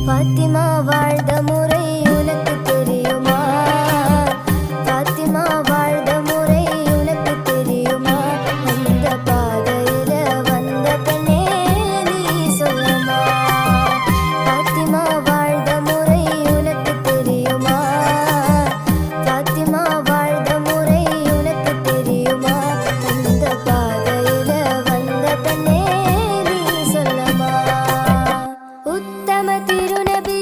பாத்திமா வாழ்ந்த முறை உனக்கு தெரியுமா? பாத்திமா வாழ்ந்த முறை உனக்கு தெரியுமா? அந்த பாதையில வந்த பெண்ணே நீ சொல்லுமா? பாத்திமா வாழ்ந்த முறை உனக்கு தெரியுமா? பாத்திமா வாழ்ந்த முறை உனக்கு தெரியுமா? அந்த பாதையில வந்த பெண்ணே நீ சொல்லுமா? உத்தம திருநபி